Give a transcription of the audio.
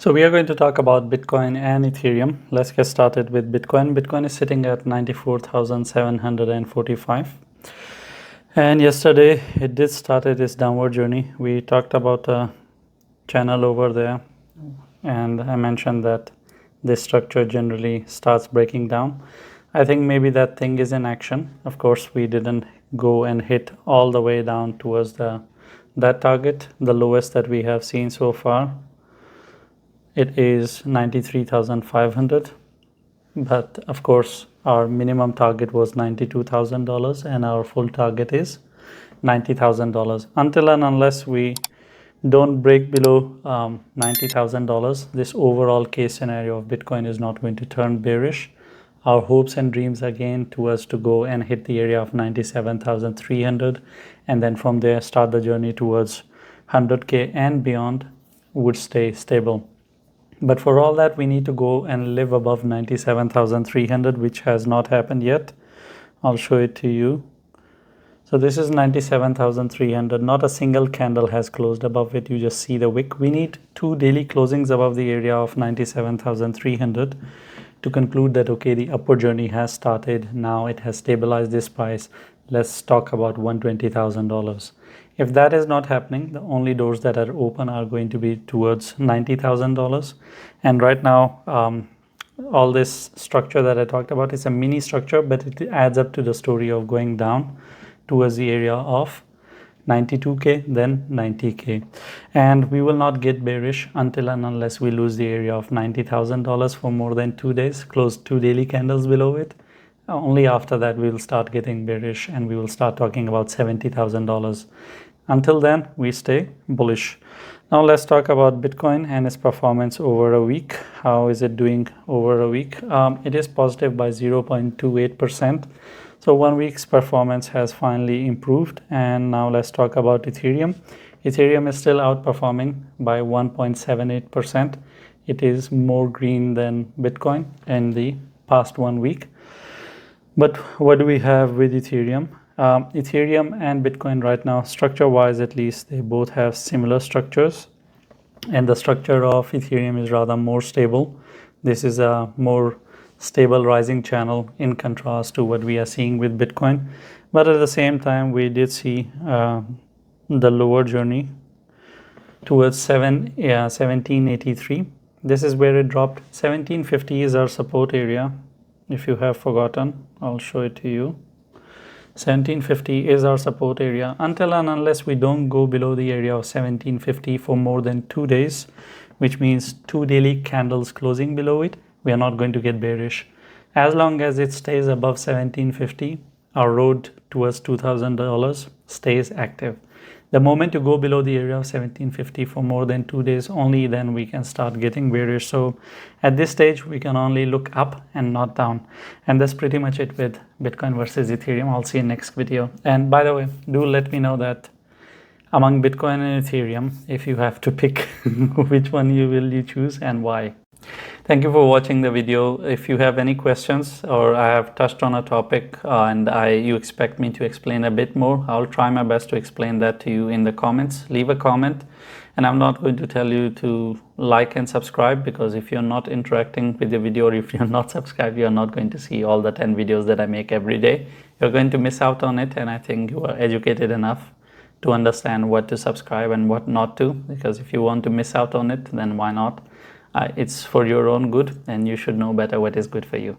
So we are going to talk about Bitcoin and Ethereum. Let's get started with Bitcoin. Bitcoin is sitting at 94,745. And yesterday it did started its downward journey. We talked about a channel over there, and I mentioned that this structure generally starts breaking down. I think maybe that thing is in action. Of course, we didn't go and hit all the way down towards that target, the lowest that we have seen so far. It is 93,500, but of course our minimum target was $92,000 and our full target is $90,000. Until and unless we don't break below $90,000, this overall case scenario of Bitcoin is not going to turn bearish. Our hopes and dreams again towards to go and hit the area of 97,300, and then from there start the journey towards 100K and beyond would stay stable. But for all that, we need to go and live above 97,300, which has not happened yet. I'll show it to you. So this is 97,300. Not a single candle has closed above it. You just see the wick. We need 2 daily closings above the area of 97,300 to conclude that, okay, the upward journey has started. Now it has stabilized this price. Let's talk about $120,000. If that is not happening, the only doors that are open are going to be towards $90,000. And right now, all this structure that I talked about is a mini structure, but it adds up to the story of going down towards the area of 92K, then 90K. And we will not get bearish until and unless we lose the area of $90,000 for more than 2 days, close 2 daily candles below it. Only after that we will start getting bearish and we will start talking about $70,000. Until then, we stay bullish. Now let's talk about Bitcoin and its performance over a week. How is it doing over a week? It is positive by 0.28%. So 1 week's performance has finally improved. And now let's talk about Ethereum. Ethereum is still outperforming by 1.78%. It is more green than Bitcoin in the past 1 week. But what do we have with Ethereum? Ethereum and Bitcoin right now, structure-wise at least, they both have similar structures. And the structure of Ethereum is rather more stable. This is a more stable rising channel in contrast to what we are seeing with Bitcoin. But at the same time, we did see the lower journey towards 1783. This is where it dropped. 1750 is our support area. If you have forgotten, I'll show it to you. 1750 is our support area. Until and unless we don't go below the area of 1750 for more than 2 days, which means 2 daily candles closing below it, we are not going to get bearish. As long as it stays above 1750, our road towards $2,000 stays active. The moment you go below the area of 1750 for more than 2 days, only then we can start getting bearish. So at this stage, we can only look up and not down. And that's pretty much it with Bitcoin versus Ethereum. I'll see you in next video. And by the way, do let me know that among Bitcoin and Ethereum, if you have to pick which one will you choose and why. Thank you for watching the video. If you have any questions or I have touched on a topic and you expect me to explain a bit more, I'll try my best to explain that to you in the comments. Leave a comment, and I'm not going to tell you to like and subscribe, because if you're not interacting with the video or if you're not subscribed, you're not going to see all the 10 videos that I make every day. You're going to miss out on it, and I think you are educated enough to understand what to subscribe and what not to, because if you want to miss out on it, then why not? It's for your own good, and you should know better what is good for you.